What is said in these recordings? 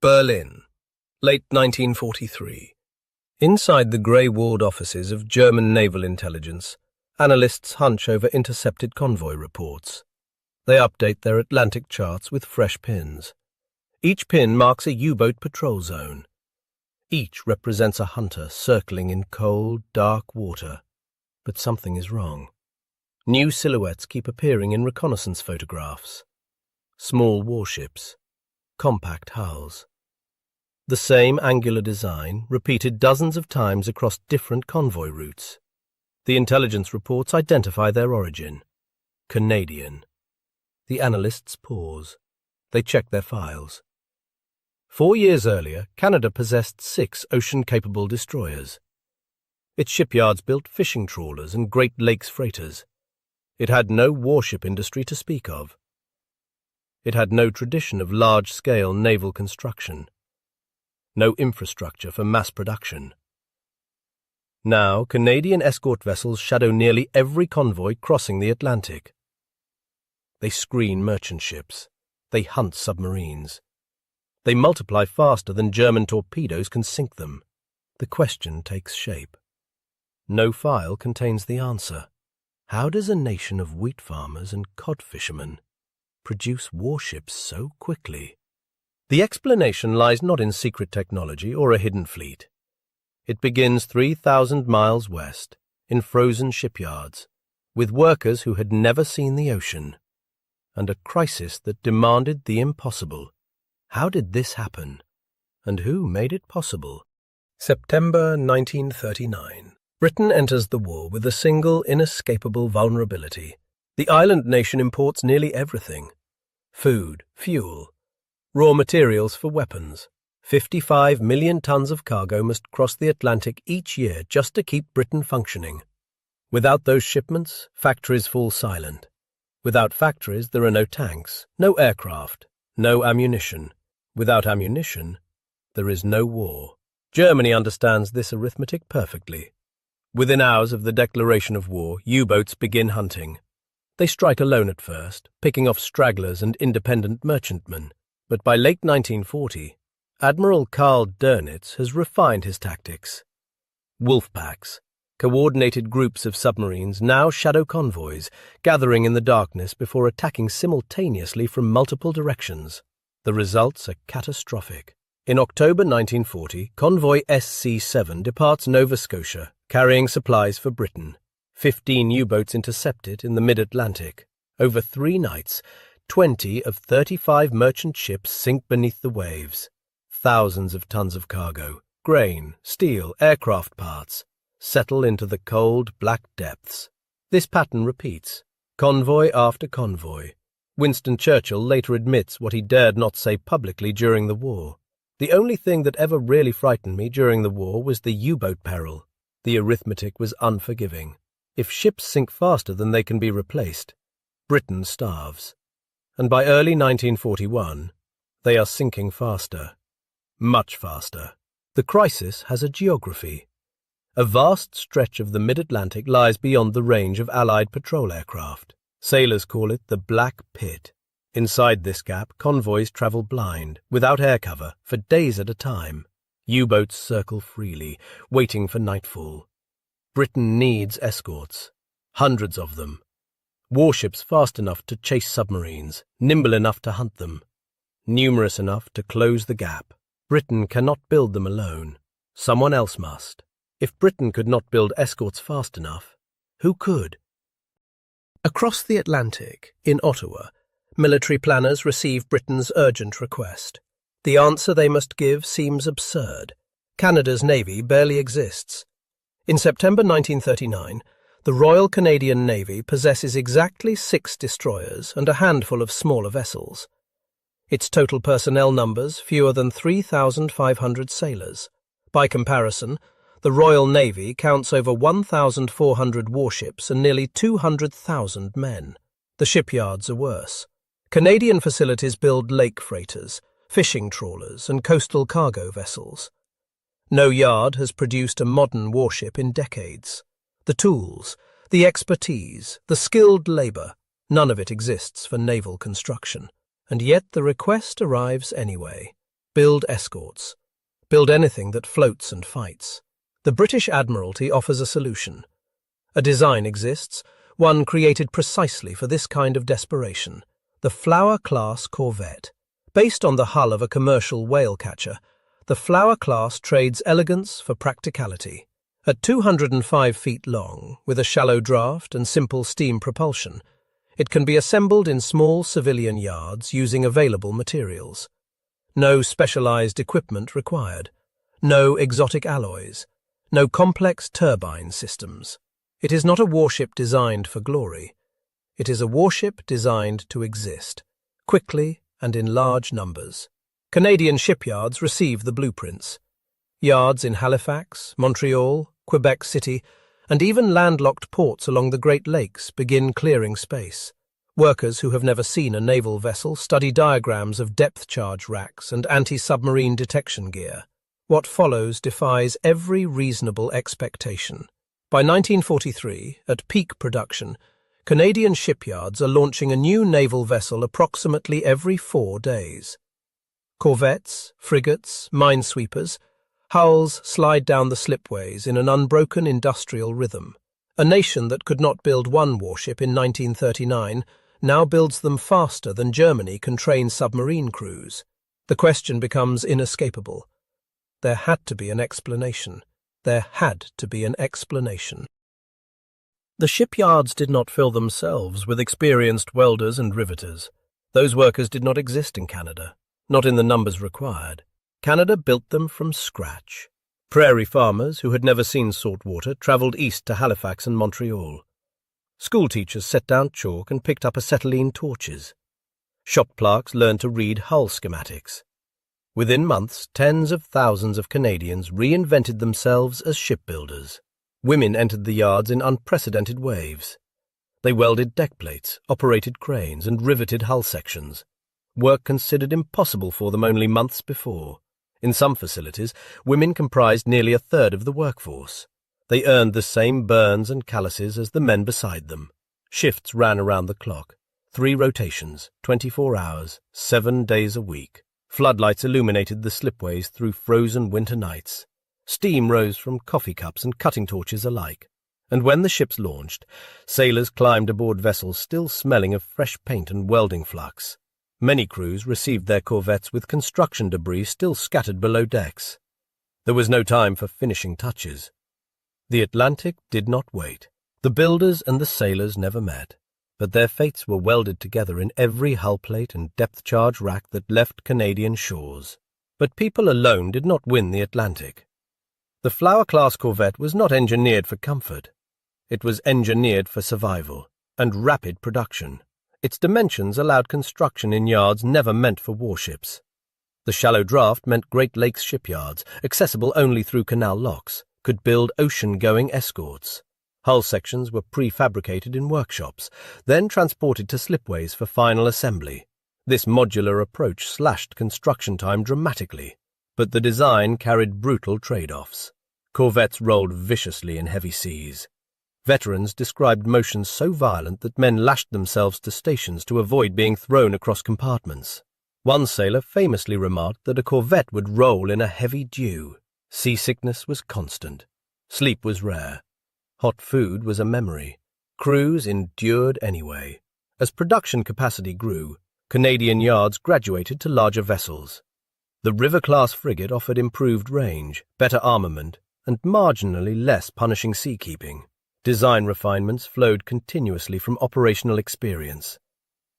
Berlin, late 1943. Inside the grey-walled offices of German naval intelligence, analysts hunch over intercepted convoy reports. They update their Atlantic charts with fresh pins. Each pin marks a U-boat patrol zone. Each represents a hunter circling in cold, dark water. But something is wrong. New silhouettes keep appearing in reconnaissance photographs. Small warships, compact hulls. The same angular design, repeated dozens of times across different convoy routes. The intelligence reports identify their origin. Canadian. The analysts pause. They check their files. 4 years earlier, Canada possessed 6 ocean-capable destroyers. Its shipyards built fishing trawlers and Great Lakes freighters. It had no warship industry to speak of. It had no tradition of large-scale naval construction. No infrastructure for mass production. Now, Canadian escort vessels shadow nearly every convoy crossing the Atlantic. They screen merchant ships. They hunt submarines. They multiply faster than German torpedoes can sink them. The question takes shape. No file contains the answer. How does a nation of wheat farmers and cod fishermen produce warships so quickly? The explanation lies not in secret technology or a hidden fleet. It begins 3,000 miles west, in frozen shipyards, with workers who had never seen the ocean, and a crisis that demanded the impossible. How did this happen? And who made it possible? September 1939. Britain enters the war with a single, inescapable vulnerability. The island nation imports nearly everything. Food, fuel, raw materials for weapons. 55 million tons of cargo must cross the Atlantic each year just to keep Britain functioning. Without those shipments, factories fall silent. Without factories, there are no tanks, no aircraft, no ammunition. Without ammunition, there is no war. Germany understands this arithmetic perfectly. Within hours of the declaration of war, U-boats begin hunting. They strike alone at first, picking off stragglers and independent merchantmen. But by late 1940, Admiral Karl Dönitz has refined his tactics. Wolf packs, coordinated groups of submarines, now shadow convoys, gathering in the darkness before attacking simultaneously from multiple directions. The results are catastrophic. In October 1940, convoy SC-7 departs Nova Scotia, carrying supplies for Britain. 15 U-boats intercept it in the mid-Atlantic. Over 3 nights, 20 of 35 merchant ships sink beneath the waves. Thousands of tons of cargo, grain, steel, aircraft parts, settle into the cold, black depths. This pattern repeats, convoy after convoy. Winston Churchill later admits what he dared not say publicly during the war. The only thing that ever really frightened me during the war was the U-boat peril. The arithmetic was unforgiving. If ships sink faster than they can be replaced, Britain starves. And by early 1941, they are sinking faster. Much faster. The crisis has a geography. A vast stretch of the mid-Atlantic lies beyond the range of Allied patrol aircraft. Sailors call it the Black Pit. Inside this gap, convoys travel blind, without air cover, for days at a time. U-boats circle freely, waiting for nightfall. Britain needs escorts. Hundreds of them. Warships fast enough to chase submarines, nimble enough to hunt them, numerous enough to close the gap. Britain cannot build them alone. Someone else must. If Britain could not build escorts fast enough, who could? Across the Atlantic, in Ottawa, military planners receive Britain's urgent request. The answer they must give seems absurd. Canada's navy barely exists. In September 1939, the Royal Canadian Navy possesses exactly 6 destroyers and a handful of smaller vessels. Its total personnel numbers fewer than 3,500 sailors. By comparison, the Royal Navy counts over 1,400 warships and nearly 200,000 men. The shipyards are worse. Canadian facilities build lake freighters, fishing trawlers, and coastal cargo vessels. No yard has produced a modern warship in decades. The tools, the expertise, the skilled labour, none of it exists for naval construction. And yet the request arrives anyway. Build escorts. Build anything that floats and fights. The British Admiralty offers a solution. A design exists, one created precisely for this kind of desperation. The Flower-class corvette. Based on the hull of a commercial whale catcher, the Flower-class trades elegance for practicality. At 205 feet long, with a shallow draft and simple steam propulsion, it can be assembled in small civilian yards using available materials. No specialized equipment required. No exotic alloys. No complex turbine systems. It is not a warship designed for glory. It is a warship designed to exist, quickly and in large numbers. Canadian shipyards receive the blueprints. Yards in Halifax, Montreal, Quebec City, and even landlocked ports along the Great Lakes begin clearing space. Workers who have never seen a naval vessel study diagrams of depth charge racks and anti-submarine detection gear. What follows defies every reasonable expectation. By 1943, at peak production, Canadian shipyards are launching a new naval vessel approximately every 4 days. Corvettes, frigates, minesweepers, hulls slide down the slipways in an unbroken industrial rhythm. A nation that could not build one warship in 1939 now builds them faster than Germany can train submarine crews. The question becomes inescapable. There had to be an explanation. There had to be an explanation. The shipyards did not fill themselves with experienced welders and riveters. Those workers did not exist in Canada, not in the numbers required. Canada built them from scratch. Prairie farmers who had never seen salt water travelled east to Halifax and Montreal. Schoolteachers set down chalk and picked up acetylene torches. Shop clerks learned to read hull schematics. Within months, tens of thousands of Canadians reinvented themselves as shipbuilders. Women entered the yards in unprecedented waves. They welded deck plates, operated cranes, and riveted hull sections. Work considered impossible for them only months before. In some facilities, women comprised nearly a third of the workforce. They earned the same burns and calluses as the men beside them. Shifts ran around the clock. 3 rotations, 24 hours, 7 days a week. Floodlights illuminated the slipways through frozen winter nights. Steam rose from coffee cups and cutting torches alike. And when the ships launched, sailors climbed aboard vessels still smelling of fresh paint and welding flux. Many crews received their corvettes with construction debris still scattered below decks. There was no time for finishing touches. The Atlantic did not wait. The builders and the sailors never met, but their fates were welded together in every hull plate and depth charge rack that left Canadian shores. But people alone did not win the Atlantic. The Flower-class corvette was not engineered for comfort. It was engineered for survival and rapid production. Its dimensions allowed construction in yards never meant for warships. The shallow draft meant Great Lakes shipyards, accessible only through canal locks, could build ocean-going escorts. Hull sections were prefabricated in workshops, then transported to slipways for final assembly. This modular approach slashed construction time dramatically, but the design carried brutal trade-offs. Corvettes rolled viciously in heavy seas. Veterans described motions so violent that men lashed themselves to stations to avoid being thrown across compartments. One sailor famously remarked that a corvette would roll in a heavy dew. Seasickness was constant. Sleep was rare. Hot food was a memory. Crews endured anyway. As production capacity grew, Canadian yards graduated to larger vessels. The River-class frigate offered improved range, better armament, and marginally less punishing seakeeping. Design refinements flowed continuously from operational experience,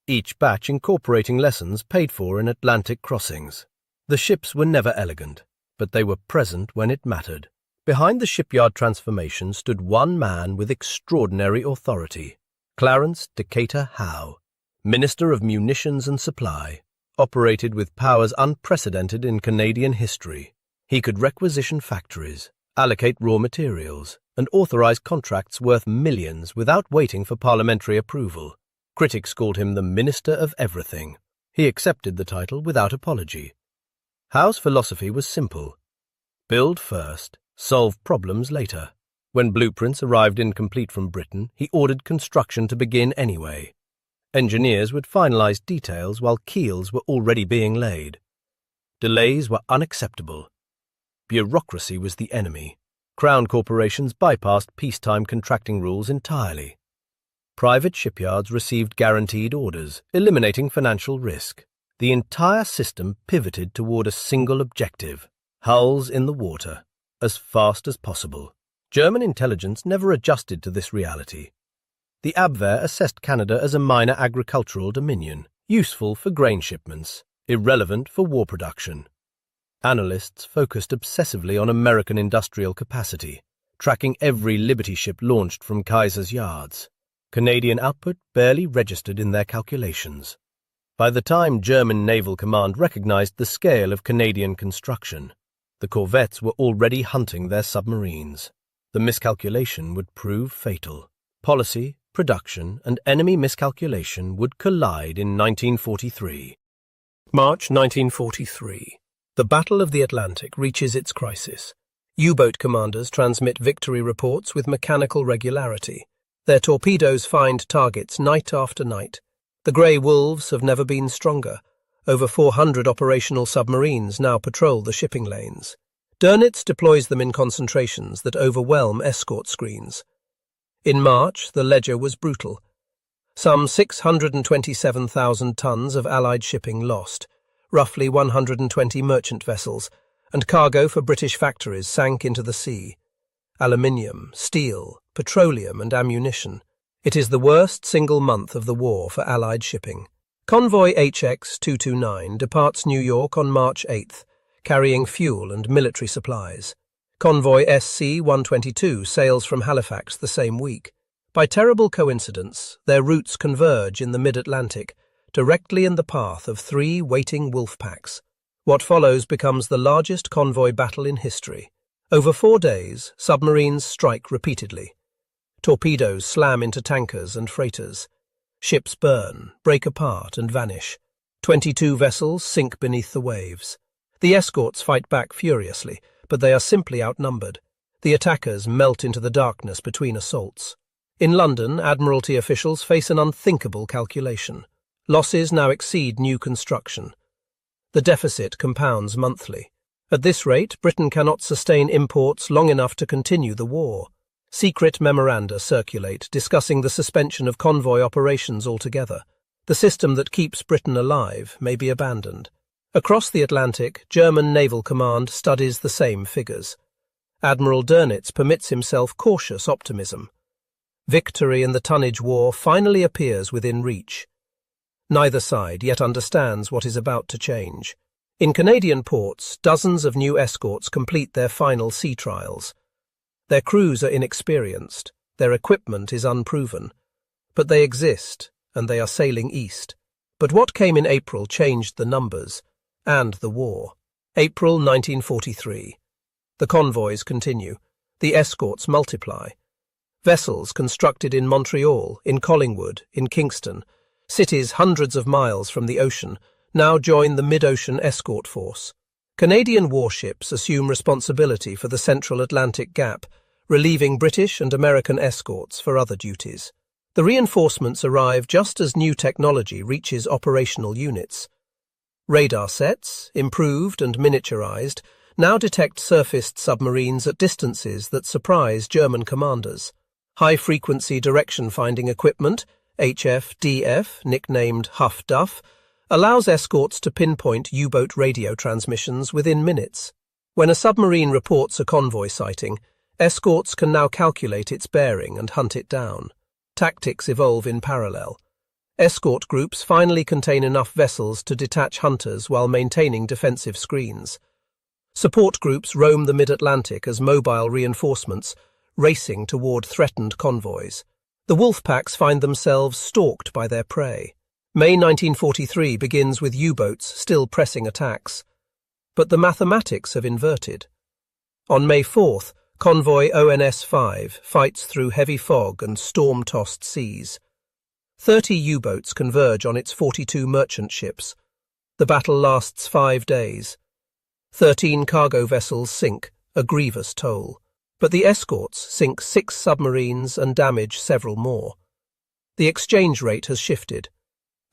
each batch incorporating lessons paid for in Atlantic crossings. The ships were never elegant, but they were present when it mattered. Behind the shipyard transformation stood one man with extraordinary authority, Clarence Decatur Howe, Minister of Munitions and Supply, operated with powers unprecedented in Canadian history. He could requisition factories, allocate raw materials, and authorize contracts worth millions without waiting for parliamentary approval. Critics called him the Minister of Everything. He accepted the title without apology. Howe's philosophy was simple. Build first, solve problems later. When blueprints arrived incomplete from Britain, he ordered construction to begin anyway. Engineers would finalize details while keels were already being laid. Delays were unacceptable. Bureaucracy was the enemy. Crown corporations bypassed peacetime contracting rules entirely. Private shipyards received guaranteed orders, eliminating financial risk. The entire system pivoted toward a single objective: hulls in the water, as fast as possible. German intelligence never adjusted to this reality. The Abwehr assessed Canada as a minor agricultural dominion, useful for grain shipments, irrelevant for war production. Analysts focused obsessively on American industrial capacity, tracking every Liberty ship launched from Kaiser's yards. Canadian output barely registered in their calculations. By the time German Naval Command recognized the scale of Canadian construction, the corvettes were already hunting their submarines. The miscalculation would prove fatal. Policy, production, and enemy miscalculation would collide in 1943. March 1943. The Battle of the Atlantic reaches its crisis. U-boat commanders transmit victory reports with mechanical regularity. Their torpedoes find targets night after night. The grey wolves have never been stronger. Over 400 operational submarines now patrol the shipping lanes. Dönitz deploys them in concentrations that overwhelm escort screens. In March, the ledger was brutal. Some 627,000 tons of Allied shipping lost, roughly 120 merchant vessels, and cargo for British factories sank into the sea. Aluminium, steel, petroleum and ammunition. It is the worst single month of the war for Allied shipping. Convoy HX-229 departs New York on March 8th, carrying fuel and military supplies. Convoy SC-122 sails from Halifax the same week. By terrible coincidence, their routes converge in the mid-Atlantic, directly in the path of 3 waiting wolf packs. What follows becomes the largest convoy battle in history. Over 4 days, submarines strike repeatedly. Torpedoes slam into tankers and freighters. Ships burn, break apart, and vanish. 22 vessels sink beneath the waves. The escorts fight back furiously, but they are simply outnumbered. The attackers melt into the darkness between assaults. In London, Admiralty officials face an unthinkable calculation. Losses now exceed new construction. The deficit compounds monthly. At this rate, Britain cannot sustain imports long enough to continue the war. Secret memoranda circulate discussing the suspension of convoy operations altogether. The system that keeps Britain alive may be abandoned. Across the Atlantic, German Naval Command studies the same figures. Admiral Dönitz permits himself cautious optimism. Victory in the tonnage war finally appears within reach. Neither side yet understands what is about to change. In Canadian ports, dozens of new escorts complete their final sea trials. Their crews are inexperienced, their equipment is unproven, but they exist, and they are sailing east. But what came in April changed the numbers and the war. April 1943. The convoys continue. The escorts multiply. Vessels constructed in Montreal, in Collingwood, in Kingston, cities hundreds of miles from the ocean, now join the mid-ocean escort force. Canadian warships assume responsibility for the Central Atlantic Gap, relieving British and American escorts for other duties. The reinforcements arrive just as new technology reaches operational units. Radar sets, improved and miniaturized, now detect surfaced submarines at distances that surprise German commanders. High-frequency direction-finding equipment, HF-DF, nicknamed Huff Duff, allows escorts to pinpoint U-boat radio transmissions within minutes. When a submarine reports a convoy sighting, escorts can now calculate its bearing and hunt it down. Tactics evolve in parallel. Escort groups finally contain enough vessels to detach hunters while maintaining defensive screens. Support groups roam the mid-Atlantic as mobile reinforcements, racing toward threatened convoys. The wolf packs find themselves stalked by their prey. May 1943 begins with U-boats still pressing attacks. But the mathematics have inverted. On May 4th, convoy ONS-5 fights through heavy fog and storm-tossed seas. 30 U-boats converge on its 42 merchant ships. The battle lasts 5 days. 13 cargo vessels sink, a grievous toll. But the escorts sink 6 submarines and damage several more. The exchange rate has shifted.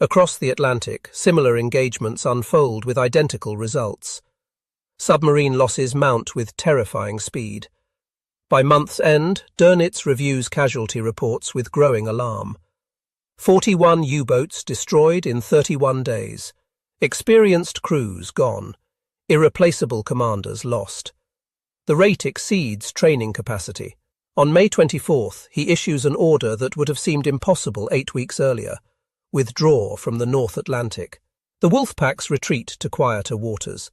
Across the Atlantic, similar engagements unfold with identical results. Submarine losses mount with terrifying speed. By month's end, Dönitz reviews casualty reports with growing alarm. 41 U-boats destroyed in 31 days. Experienced crews gone. Irreplaceable commanders lost. The rate exceeds training capacity. On May 24th, he issues an order that would have seemed impossible 8 weeks earlier: withdraw from the North Atlantic. The Wolfpacks retreat to quieter waters.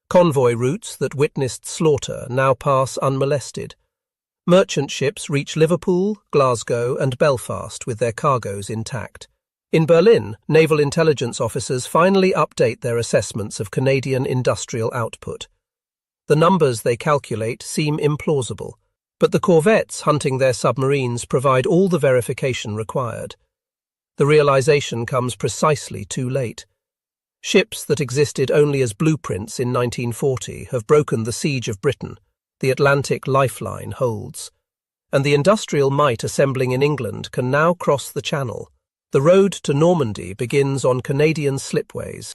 Convoy routes that witnessed slaughter now pass unmolested. Merchant ships reach Liverpool, Glasgow and Belfast with their cargoes intact. In Berlin, naval intelligence officers finally update their assessments of Canadian industrial output. The numbers they calculate seem implausible, but the corvettes hunting their submarines provide all the verification required. The realization comes precisely too late. Ships that existed only as blueprints in 1940 have broken the siege of Britain. The Atlantic lifeline holds, and the industrial might assembling in England can now cross the Channel. The road to Normandy begins on Canadian slipways.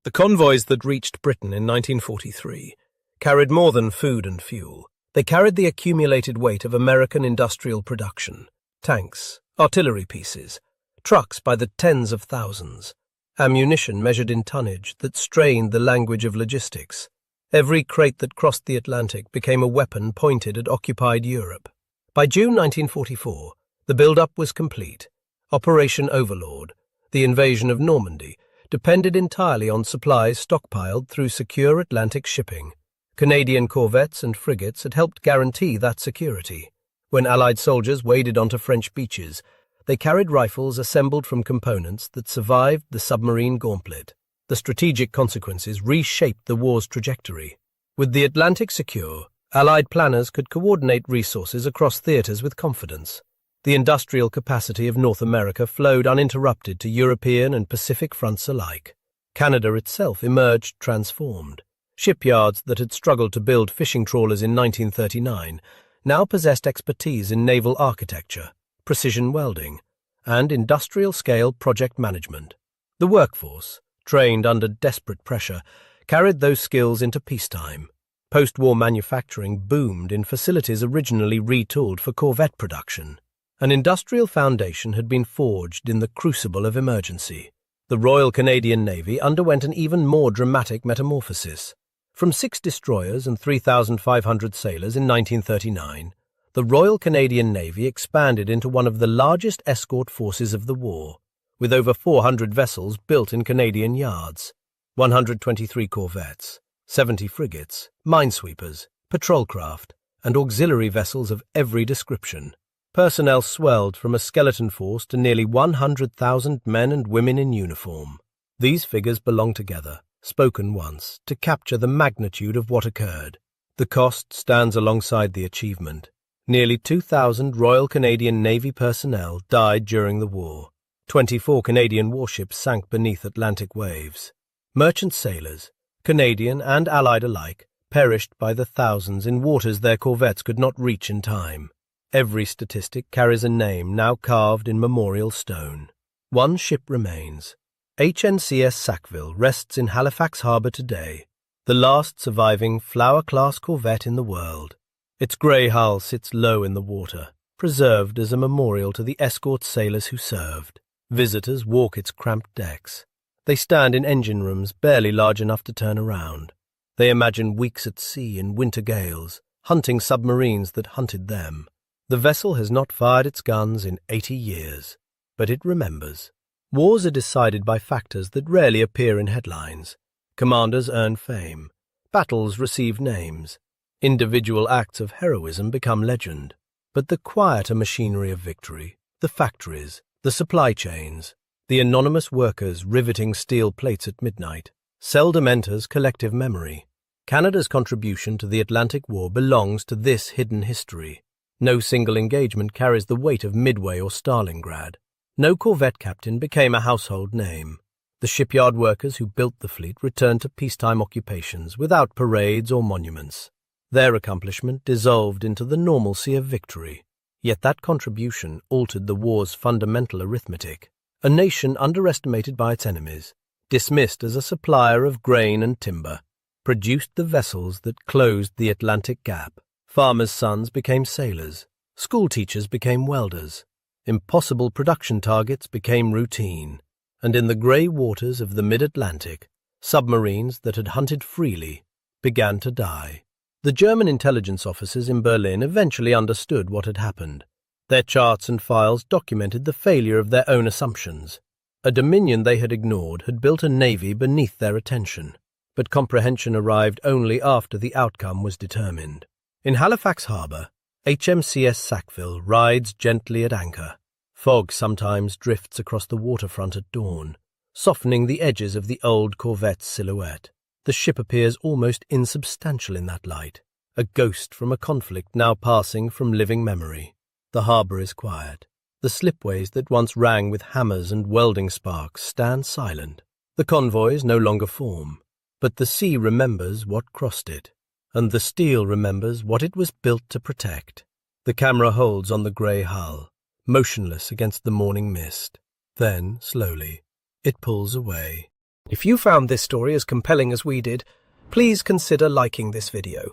The convoys that reached Britain in 1943 carried more than food and fuel. They carried the accumulated weight of American industrial production: tanks, artillery pieces, trucks by the tens of thousands, ammunition measured in tonnage that strained the language of logistics. Every crate that crossed the Atlantic became a weapon pointed at occupied Europe. By June 1944, the build-up was complete. Operation Overlord, the invasion of Normandy, depended entirely on supplies stockpiled through secure Atlantic shipping. Canadian corvettes and frigates had helped guarantee that security. When Allied soldiers waded onto French beaches, they carried rifles assembled from components that survived the submarine gauntlet. The strategic consequences reshaped the war's trajectory. With the Atlantic secure, Allied planners could coordinate resources across theatres with confidence. The industrial capacity of North America flowed uninterrupted to European and Pacific fronts alike. Canada itself emerged transformed. Shipyards that had struggled to build fishing trawlers in 1939 now possessed expertise in naval architecture, precision welding, and industrial-scale project management. The workforce, trained under desperate pressure, carried those skills into peacetime. Post-war manufacturing boomed in facilities originally retooled for corvette production. An industrial foundation had been forged in the crucible of emergency. The Royal Canadian Navy underwent an even more dramatic metamorphosis. From 6 destroyers and 3,500 sailors in 1939, the Royal Canadian Navy expanded into one of the largest escort forces of the war, with over 400 vessels built in Canadian yards, 123 corvettes, 70 frigates, minesweepers, patrol craft, and auxiliary vessels of every description. Personnel swelled from a skeleton force to nearly 100,000 men and women in uniform. These figures belong together, spoken once, to capture the magnitude of what occurred. The cost stands alongside the achievement. Nearly 2,000 Royal Canadian Navy personnel died during the war. 24 Canadian warships sank beneath Atlantic waves. Merchant sailors, Canadian and Allied alike, perished by the thousands in waters their corvettes could not reach in time. Every statistic carries a name now carved in memorial stone. One ship remains. HNCS Sackville rests in Halifax Harbour today, the last surviving Flower-class corvette in the world. Its grey hull sits low in the water, preserved as a memorial to the escort sailors who served. Visitors walk its cramped decks. They stand in engine rooms barely large enough to turn around. They imagine weeks at sea in winter gales, hunting submarines that hunted them. The vessel has not fired its guns in 80 years, but it remembers. Wars are decided by factors that rarely appear in headlines. Commanders earn fame. Battles receive names. Individual acts of heroism become legend. But the quieter machinery of victory, the factories, the supply chains, the anonymous workers riveting steel plates at midnight, seldom enters collective memory. Canada's contribution to the Atlantic War belongs to this hidden history. No single engagement carries the weight of Midway or Stalingrad. No corvette captain became a household name. The shipyard workers who built the fleet returned to peacetime occupations without parades or monuments. Their accomplishment dissolved into the normalcy of victory. Yet that contribution altered the war's fundamental arithmetic. a nation underestimated by its enemies, dismissed as a supplier of grain and timber, produced the vessels that closed the Atlantic Gap. Farmers' sons became sailors, school teachers became welders, impossible production targets became routine, and in the grey waters of the mid-Atlantic, submarines that had hunted freely began to die. The German intelligence officers in Berlin eventually understood what had happened. Their charts and files documented the failure of their own assumptions. A dominion they had ignored had built a navy beneath their attention, but comprehension arrived only after the outcome was determined. In Halifax harbour, HMCS Sackville rides gently at anchor. Fog sometimes drifts across the waterfront at dawn, softening the edges of the old corvette's silhouette. The ship appears almost insubstantial in that light, a ghost from a conflict now passing from living memory. The harbour is quiet. The slipways that once rang with hammers and welding sparks stand silent. The convoys no longer form, but the sea remembers what crossed it, and the steel remembers what it was built to protect. The camera holds on the grey hull, motionless against the morning mist. Then, slowly, it pulls away. If you found this story as compelling as we did, please consider liking this video.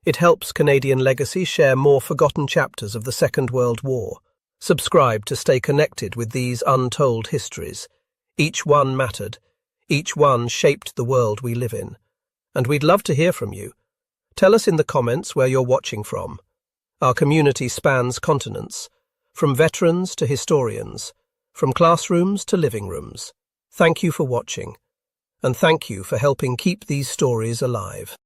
It helps Canadian Legacy share more forgotten chapters of the Second World War. Subscribe to stay connected with these untold histories. Each one mattered. Each one shaped the world we live in. And we'd love to hear from you. Tell us in the comments where you're watching from. Our community spans continents, from veterans to historians, from classrooms to living rooms. Thank you for watching, and thank you for helping keep these stories alive.